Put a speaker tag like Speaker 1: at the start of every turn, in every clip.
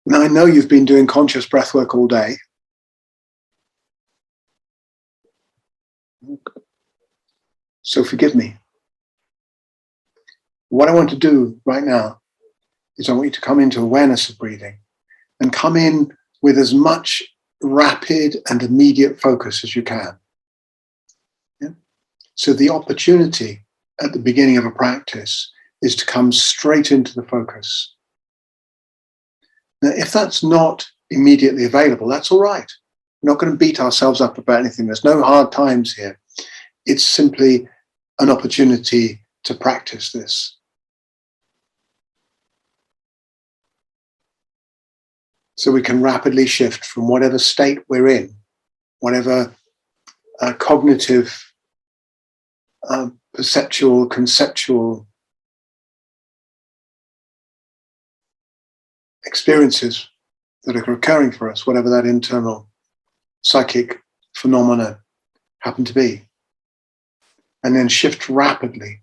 Speaker 1: Now, I know you've been doing conscious breath work all day. So forgive me. What I want to do right now is I want you to come into awareness of breathing and come in with as much rapid and immediate focus as you can. Yeah? So the opportunity at the beginning of a practice is to come straight into the focus. Now, if that's not immediately available, that's all right. We're not going to beat ourselves up about anything. There's no hard times here. It's simply an opportunity to practice this. So we can rapidly shift from whatever state we're in, whatever cognitive, perceptual, conceptual experiences that are occurring for us, whatever that internal psychic phenomena happen to be. And then shift rapidly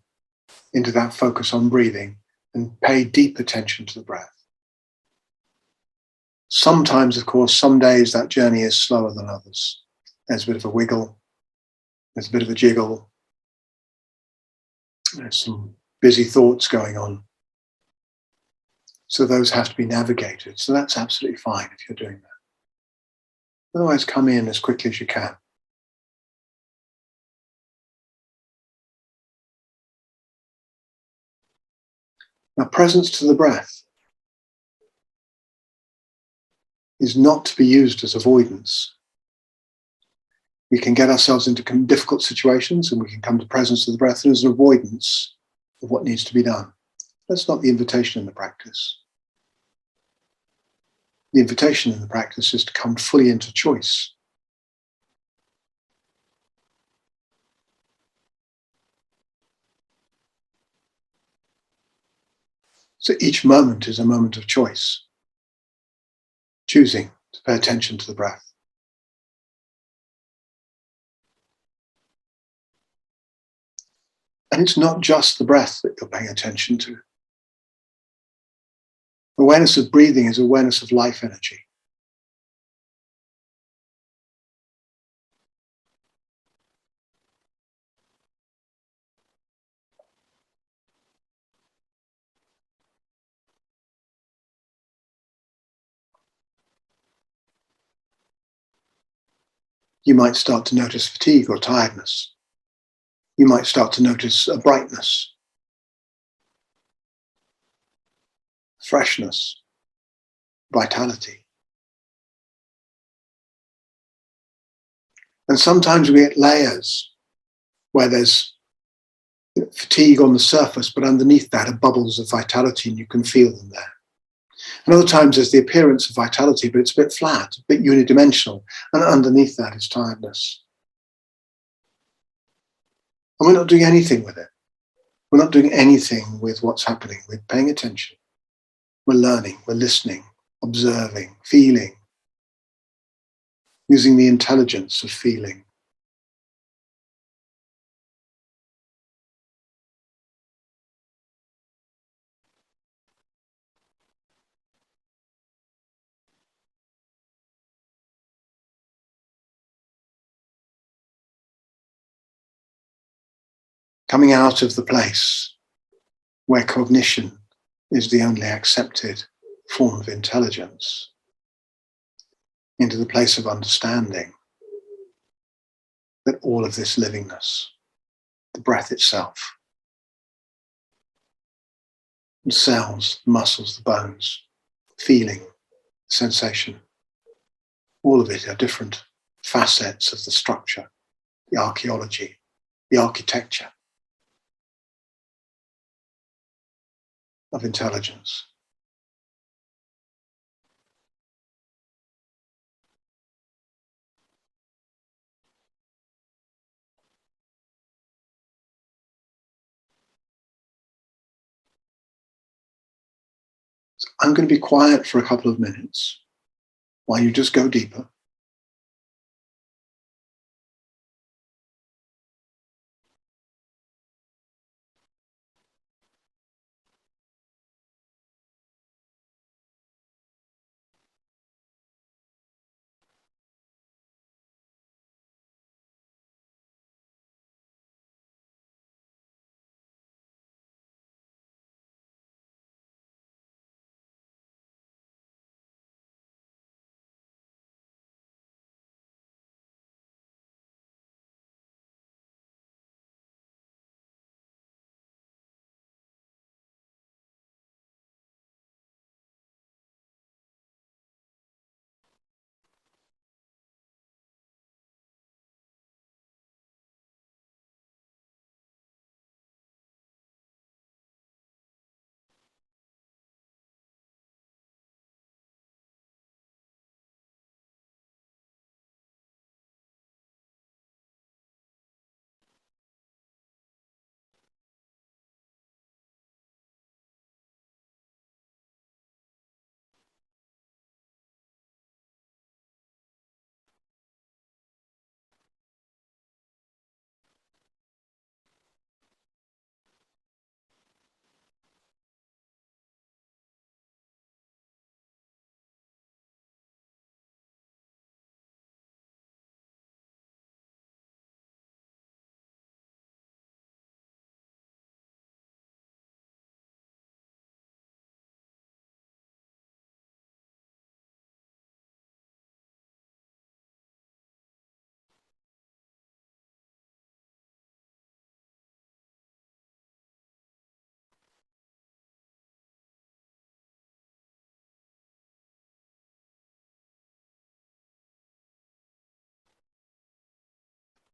Speaker 1: into that focus on breathing and pay deep attention to the breath. Sometimes, of course, some days that journey is slower than others. There's a bit of a wiggle, there's a bit of a jiggle, there's some busy thoughts going on. So those have to be navigated. So that's absolutely fine if you're doing that. Otherwise, come in as quickly as you can. Now, presence to the breath is not to be used as avoidance. We can get ourselves into difficult situations and we can come to presence to the breath as an avoidance of what needs to be done. That's not the invitation in the practice. The invitation in the practice is to come fully into choice. So each moment is a moment of choice, choosing to pay attention to the breath. And it's not just the breath that you're paying attention to. Awareness of breathing is awareness of life energy. You might start to notice fatigue or tiredness. You might start to notice a brightness, freshness, vitality. And sometimes we get layers where there's fatigue on the surface, but underneath that are bubbles of vitality and you can feel them there. And other times there's the appearance of vitality, but it's a bit flat, a bit unidimensional, and underneath that is tiredness. And we're not doing anything with it. We're not doing anything with what's happening. We're paying attention. We're learning, we're listening, observing, feeling, using the intelligence of feeling. Coming out of the place where cognition is the only accepted form of intelligence, into the place of understanding that all of this livingness, the breath itself, the cells, the muscles, the bones, feeling, sensation, all of it are different facets of the structure, the archaeology, the architecture of intelligence. So I'm going to be quiet for a couple of minutes while you just go deeper.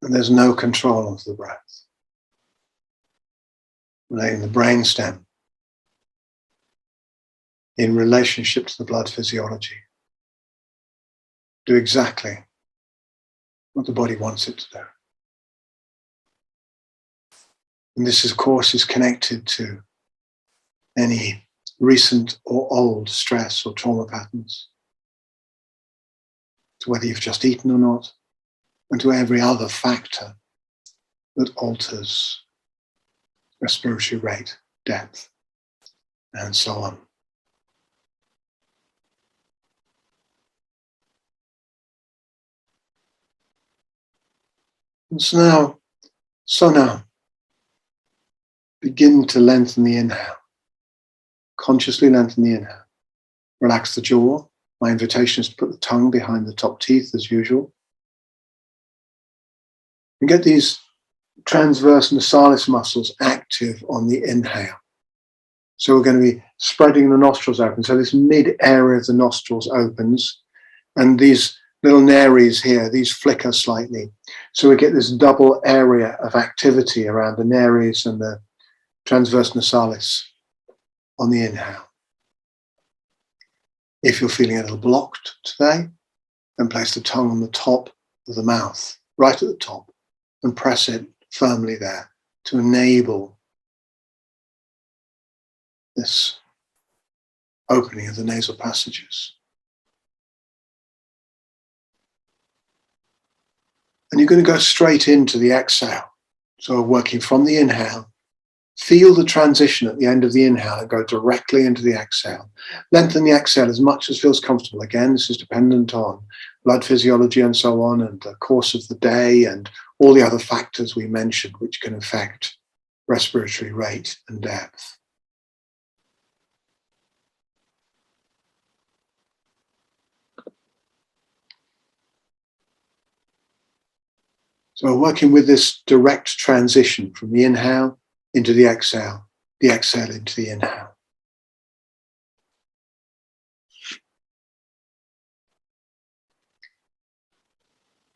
Speaker 1: And there's no control of the breath. Letting the brainstem, in relationship to the blood physiology, do exactly what the body wants it to do. And this, of course, is connected to any recent or old stress or trauma patterns, to whether you've just eaten or not, and to every other factor that alters respiratory rate, depth, and so on. And so now, begin to lengthen the inhale. Consciously lengthen the inhale. Relax the jaw. My invitation is to put the tongue behind the top teeth as usual. And get these transverse nasalis muscles active on the inhale. So we're going to be spreading the nostrils open. So this mid area of the nostrils opens, and these little nares here, these flicker slightly. So we get this double area of activity around the nares and the transverse nasalis on the inhale. If you're feeling a little blocked today, then place the tongue on the top of the mouth, right at the top, and press it firmly there to enable this opening of the nasal passages. And you're going to go straight into the exhale. So working from the inhale, feel the transition at the end of the inhale and go directly into the exhale. Lengthen the exhale as much as feels comfortable. Again, this is dependent on blood physiology and so on, and the course of the day and all the other factors we mentioned which can affect respiratory rate and depth. So working with this direct transition from the inhale into the exhale into the inhale.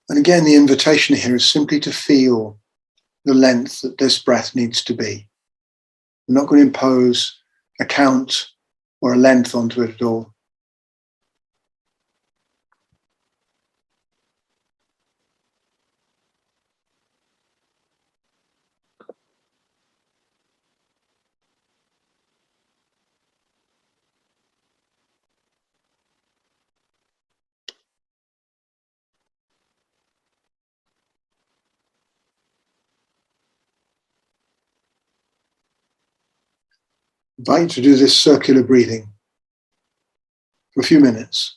Speaker 1: And again, the invitation here is simply to feel the length that this breath needs to be. We're not going to impose a count or a length onto it at all. I invite you to do this circular breathing for a few minutes.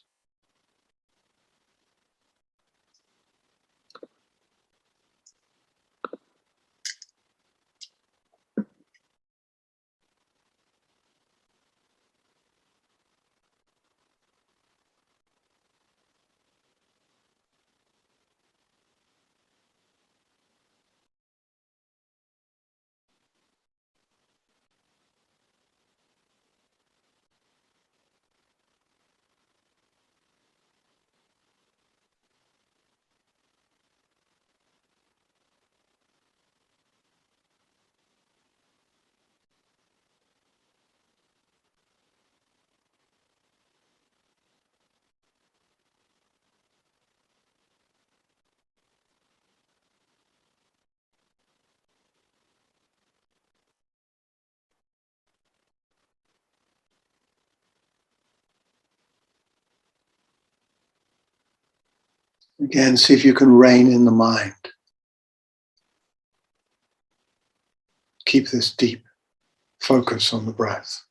Speaker 1: Again, see if you can rein in the mind. Keep this deep focus on the breath.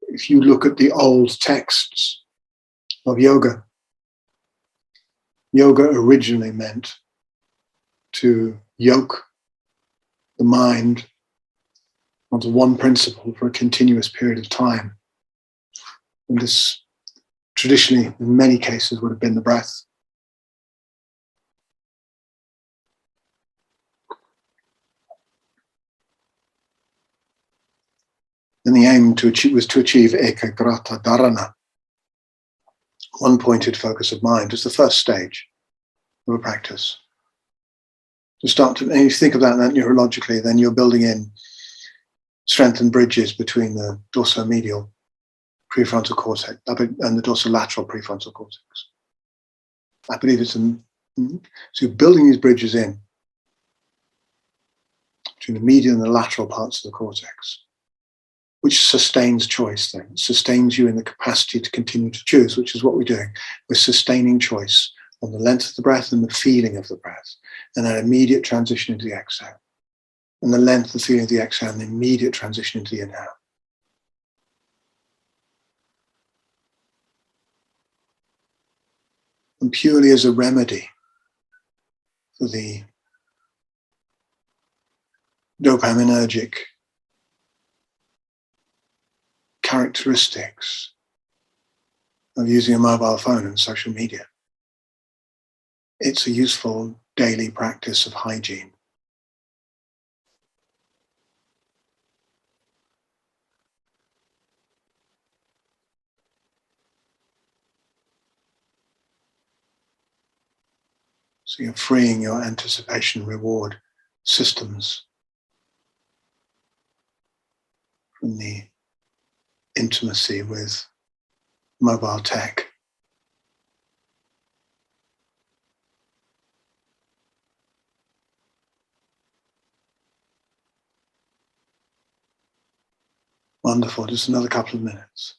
Speaker 1: If you look at the old texts of yoga, yoga originally meant to yoke the mind onto one principle for a continuous period of time. And this traditionally, in many cases, would have been the breath. And the aim was to achieve ekagrata dharana, one-pointed focus of mind, as the first stage of a practice. To start to, and if you think about that neurologically, then you're building in strengthened bridges between the dorsomedial prefrontal cortex and the dorsolateral prefrontal cortex. I believe it's so you're building these bridges in between the medial and the lateral parts of the cortex, which sustains choice then. It sustains you in the capacity to continue to choose, which is what we're doing. We're sustaining choice on the length of the breath and the feeling of the breath, and that immediate transition into the exhale. And the length, the feeling of the exhale, and the immediate transition into the inhale. And purely as a remedy for the dopaminergic characteristics of using a mobile phone and social media. It's a useful daily practice of hygiene. So you're freeing your anticipation reward systems from the intimacy with mobile tech. Wonderful, just another couple of minutes.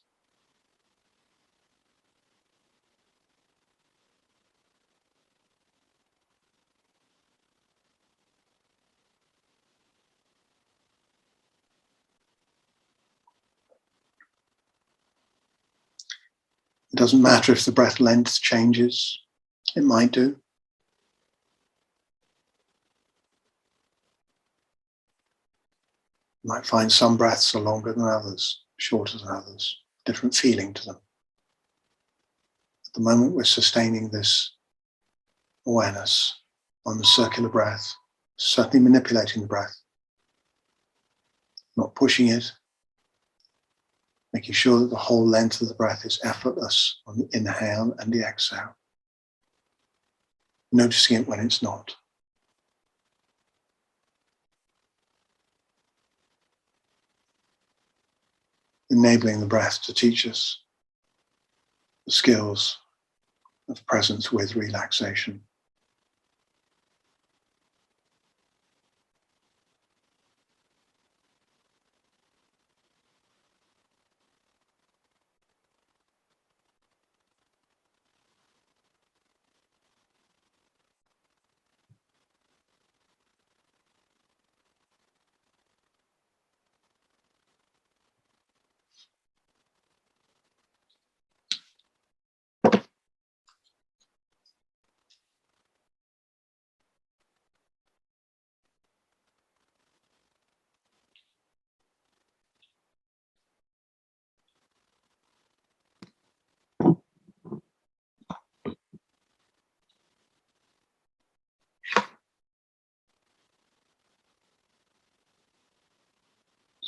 Speaker 1: It doesn't matter if the breath length changes. It might do. You might find some breaths are longer than others, shorter than others, different feeling to them. At the moment, we're sustaining this awareness on the circular breath, certainly manipulating the breath, not pushing it, making sure that the whole length of the breath is effortless on the inhale and the exhale, noticing it when it's not. Enabling the breath to teach us the skills of presence with relaxation.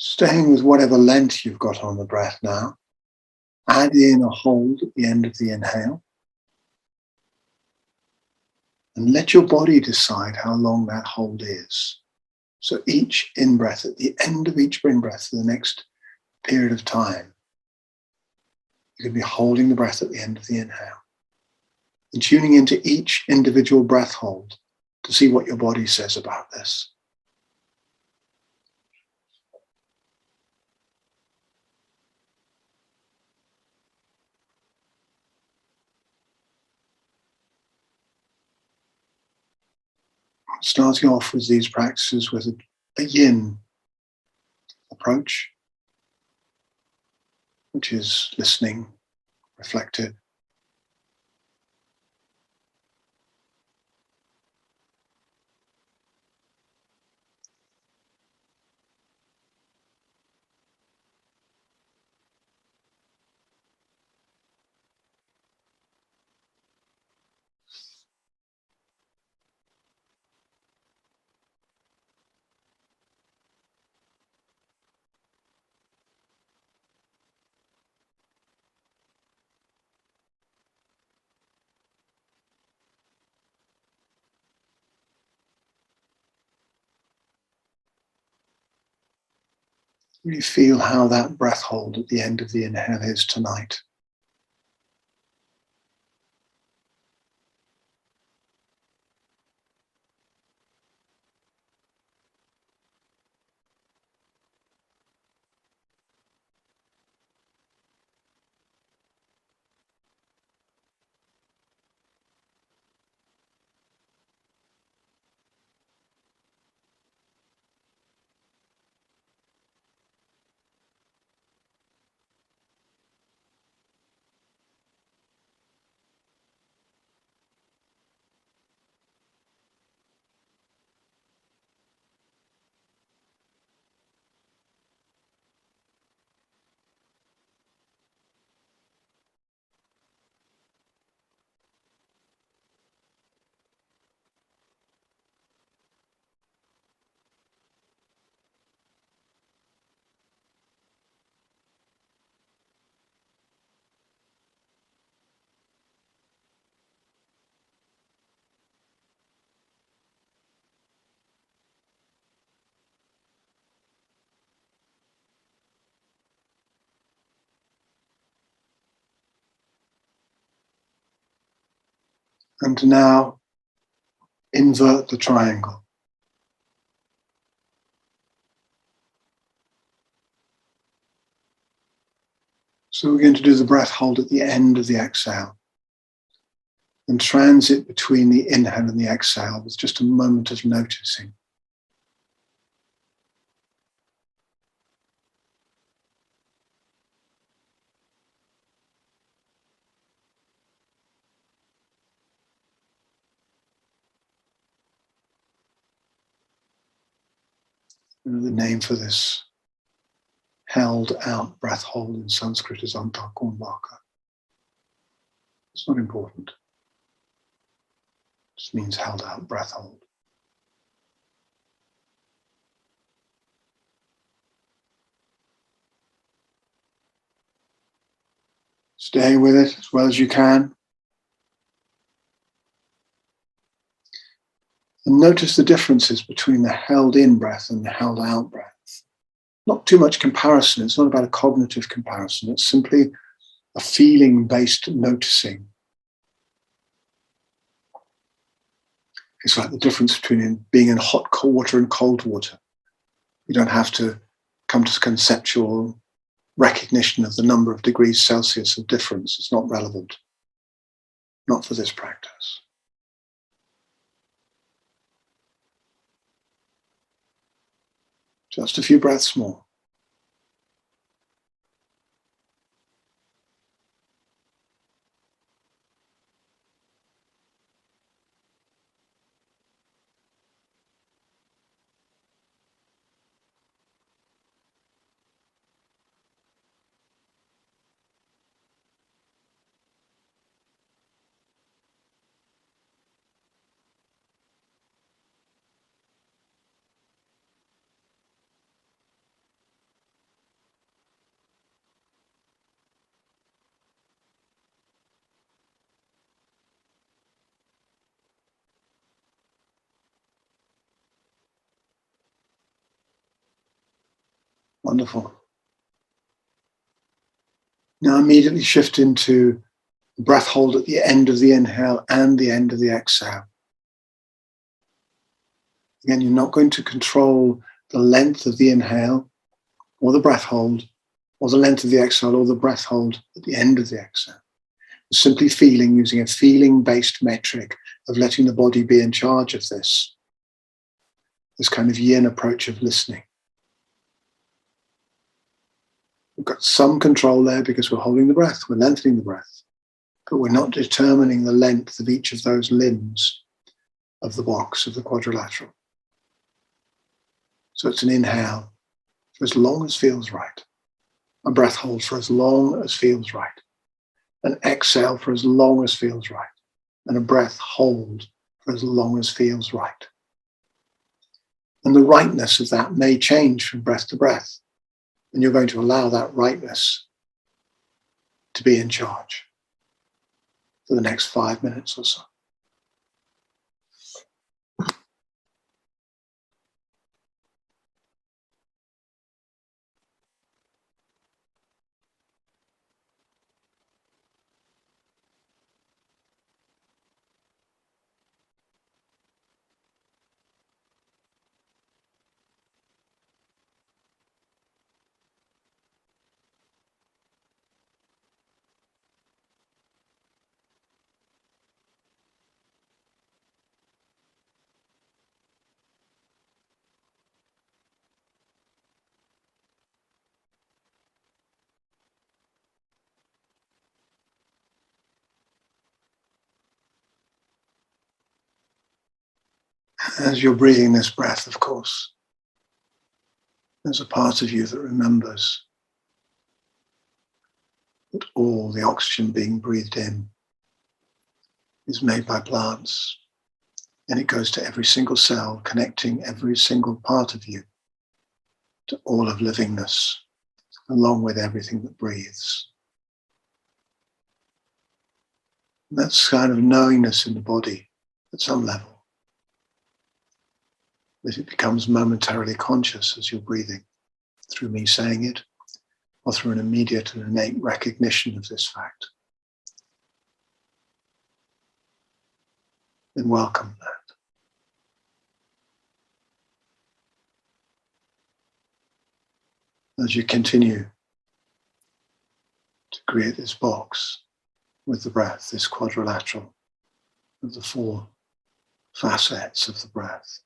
Speaker 1: Staying with whatever length you've got on the breath now, add in a hold at the end of the inhale, and let your body decide how long that hold is. So each in-breath, at the end of each in-breath for the next period of time, you can be holding the breath at the end of the inhale and tuning into each individual breath hold to see what your body says about this. Starting off with these practices with a yin approach, which is listening, reflective. Really feel how that breath hold at the end of the inhale is tonight. And now invert the triangle. So we're going to do the breath hold at the end of the exhale and transit between the inhale and the exhale with just a moment of noticing. And the name for this held out breath hold in Sanskrit is Antarkumbhaka. It's not important. It just means held out breath hold. Stay with it as well as you can. And notice the differences between the held in breath and the held out breath. Not too much comparison. It's not about a cognitive comparison. It's simply a feeling-based noticing. It's like the difference between being in hot water and cold water. You don't have to come to conceptual recognition of the number of degrees Celsius of difference. It's not relevant. Not for this practice. Just a few breaths more. Wonderful. Now immediately shift into breath hold at the end of the inhale and the end of the exhale. Again, you're not going to control the length of the inhale or the breath hold or the length of the exhale or the breath hold at the end of the exhale. Simply feeling, using a feeling-based metric of letting the body be in charge of this kind of yin approach of listening. We've got some control there because we're holding the breath, we're lengthening the breath, but we're not determining the length of each of those limbs of the box, of the quadrilateral. So it's an inhale for as long as feels right, a breath hold for as long as feels right, an exhale for as long as feels right, and a breath hold for as long as feels right. And the rightness of that may change from breath to breath, and you're going to allow that rightness to be in charge for the next 5 minutes or so. As you're breathing this breath, of course, there's a part of you that remembers that all the oxygen being breathed in is made by plants, and it goes to every single cell, connecting every single part of you to all of livingness, along with everything that breathes. And that's kind of knowingness in the body at some level, that it becomes momentarily conscious as you're breathing, through me saying it, or through an immediate and innate recognition of this fact. Then welcome that. As you continue to create this box with the breath, this quadrilateral of the four facets of the breath.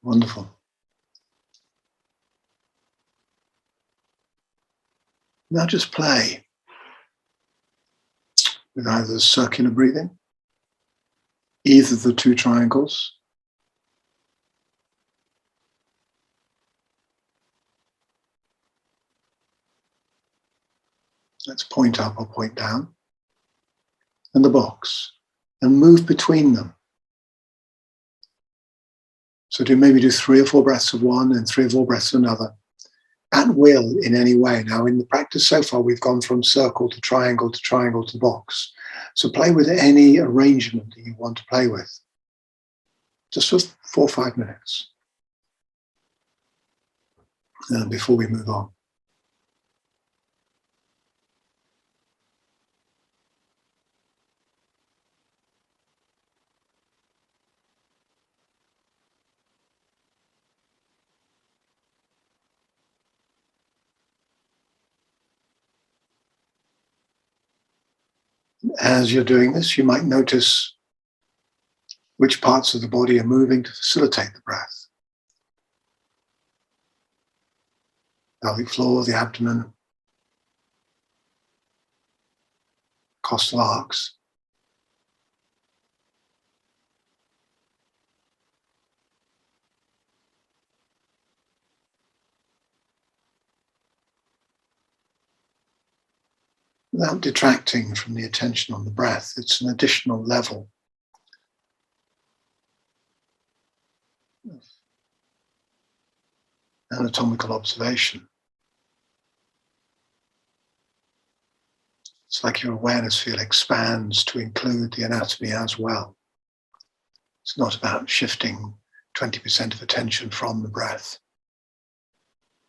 Speaker 1: Wonderful. Now just play with either circular breathing, either the two triangles, let's point up or point down, and the box, and move between them. So maybe do 3 or 4 breaths of one and 3 or 4 breaths of another, at will in any way. Now in the practice so far, we've gone from circle to triangle to triangle to box. So play with any arrangement that you want to play with, just for 4 or 5 minutes before we move on. As you're doing this, you might notice which parts of the body are moving to facilitate the breath. Pelvic floor, the abdomen, costal arcs. Without detracting from the attention on the breath, it's an additional level of anatomical observation. It's like your awareness field expands to include the anatomy as well. It's not about shifting 20% of attention from the breath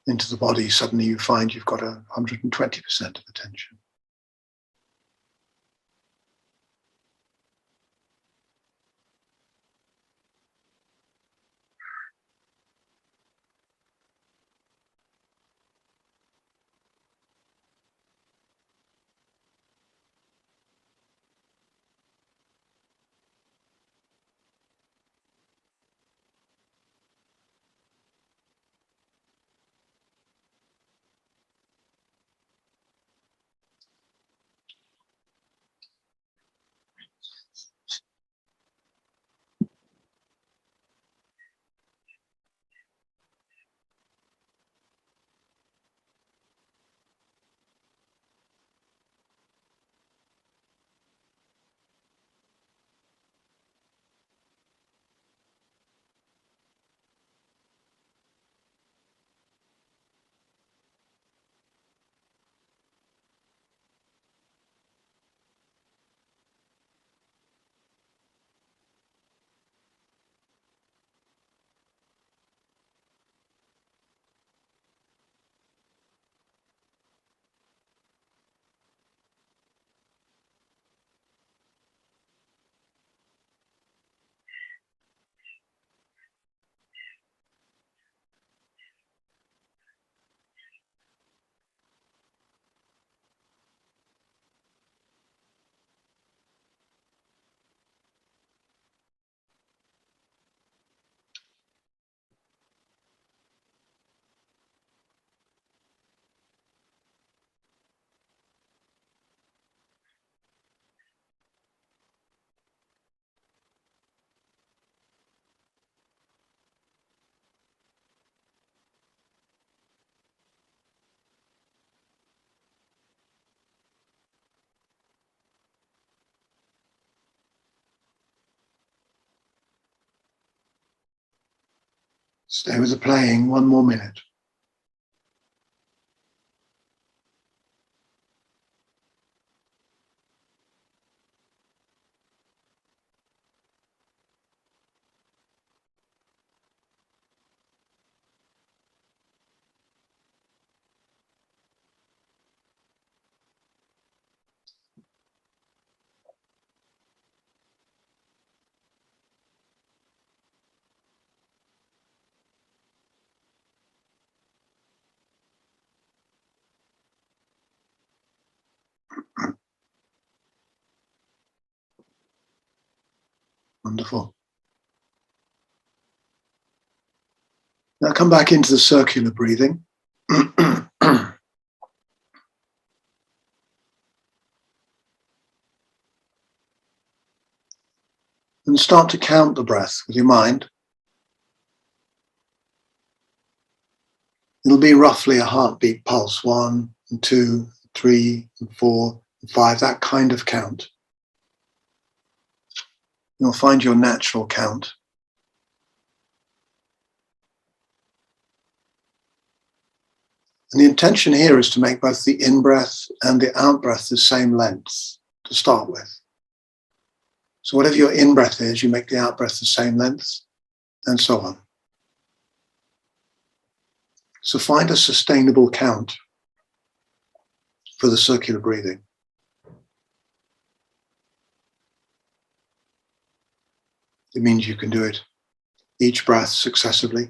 Speaker 1: into the body. Suddenly you find you've got 120% of attention. Stay with the playing 1 more minute. Wonderful. Now come back into the circular breathing. And start to count the breath with your mind. It'll be roughly a heartbeat pulse, 1 and 2, 3 and 4 and 5, that kind of count. You'll find your natural count. And the intention here is to make both the in-breath and the out-breath the same length to start with. So whatever your in-breath is, you make the out-breath the same length, and so on. So find a sustainable count for the circular breathing. It means you can do it each breath successively.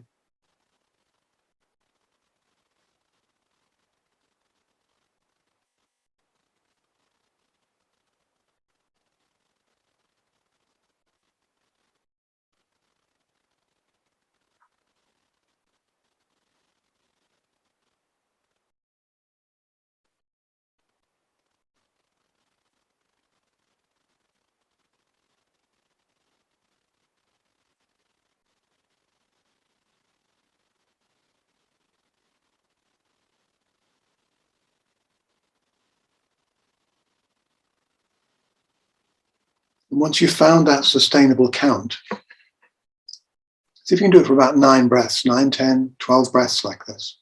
Speaker 1: And once you've found that sustainable count, see if you can do it for about 9 breaths, 9, 10, 12 breaths like this.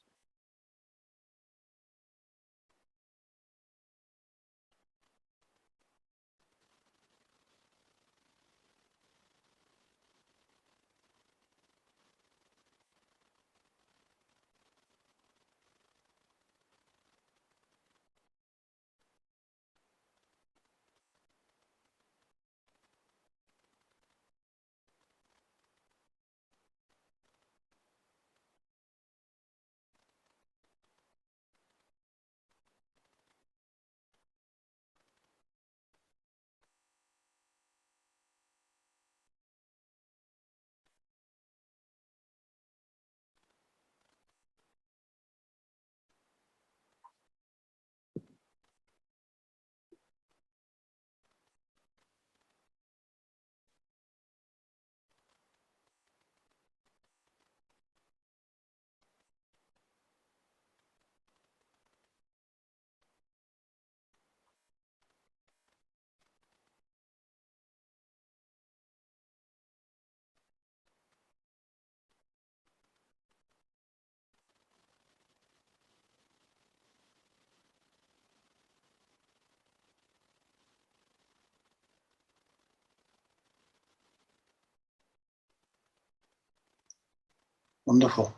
Speaker 1: Wonderful.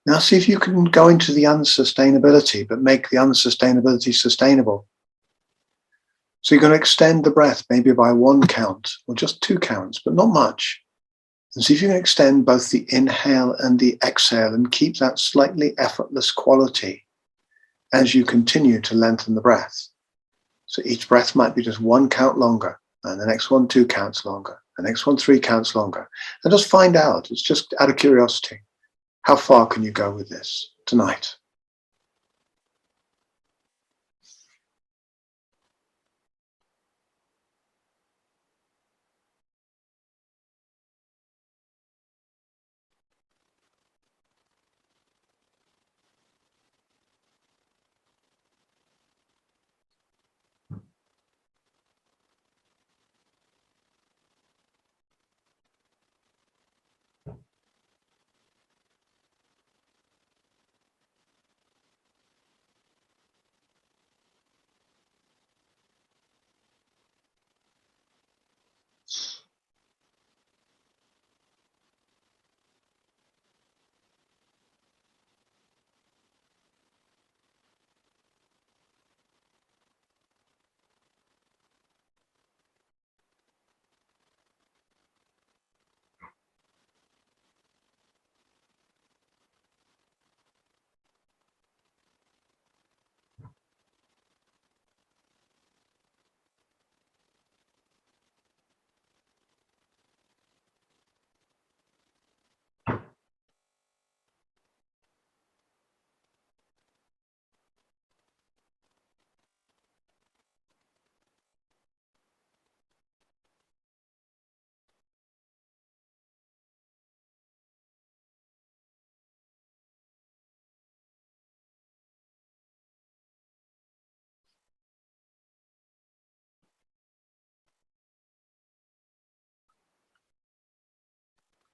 Speaker 1: Now see if you can go into the unsustainability, but make the unsustainability sustainable. So you're going to extend the breath maybe by 1 count or just 2 counts, but not much. And see if you can extend both the inhale and the exhale and keep that slightly effortless quality as you continue to lengthen the breath. So each breath might be just 1 count longer, and the next one 2 counts longer, the next one 3 counts longer. And just find out, it's just out of curiosity, how far can you go with this tonight?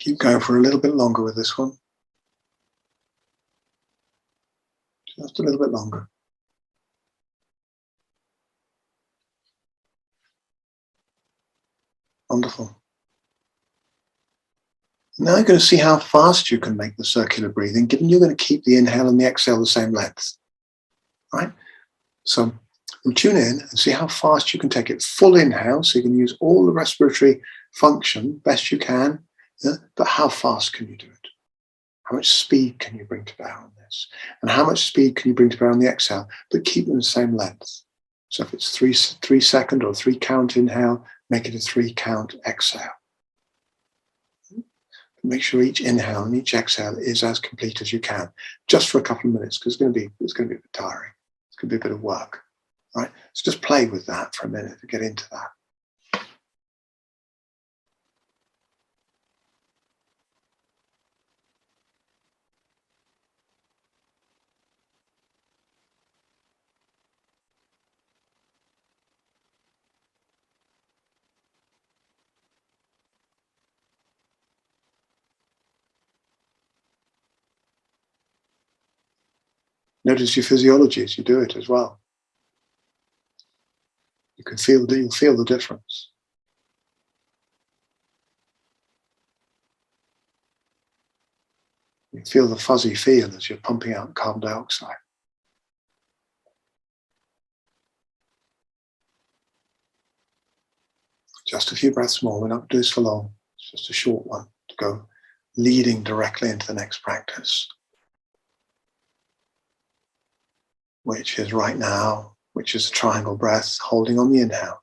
Speaker 1: Keep going for a little bit longer with this one. Just a little bit longer. Wonderful. Now you're going to see how fast you can make the circular breathing, given you're going to keep the inhale and the exhale the same length. Right? So we'll tune in and see how fast you can take it. Full inhale, so you can use all the respiratory function best you can, but how fast can you do it? How much speed can you bring to bear on this? And how much speed can you bring to bear on the exhale, but keep them the same length? So if it's three second or 3 count inhale, make it a 3 count exhale. Make sure each inhale and each exhale is as complete as you can, just for a couple of minutes, because it's going to be a bit tiring. It's going to be a bit of work. Right? So just play with that for a minute to get into that. Notice your physiology as you do it as well. You'll feel the difference. You feel the fuzzy feel as you're pumping out carbon dioxide. Just a few breaths more. We're not going to do this for long. It's just a short one to go leading directly into the next practice, which is right now, which is a triangle breath, holding on the inhale.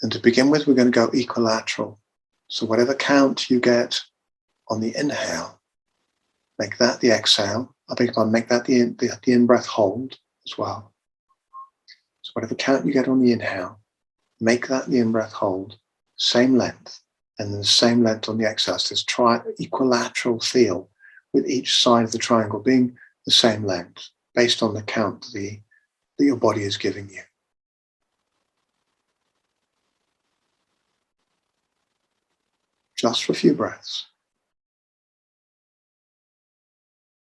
Speaker 1: And to begin with, we're going to go equilateral. So whatever count you get on the inhale, make that the exhale. I beg your pardon, make that the in-breath hold as well. So whatever count you get on the inhale, make that the in-breath hold, same length, and then the same length on the exhale. So this equilateral feel with each side of the triangle being the same length based on the count that your body is giving you. Just for a few breaths.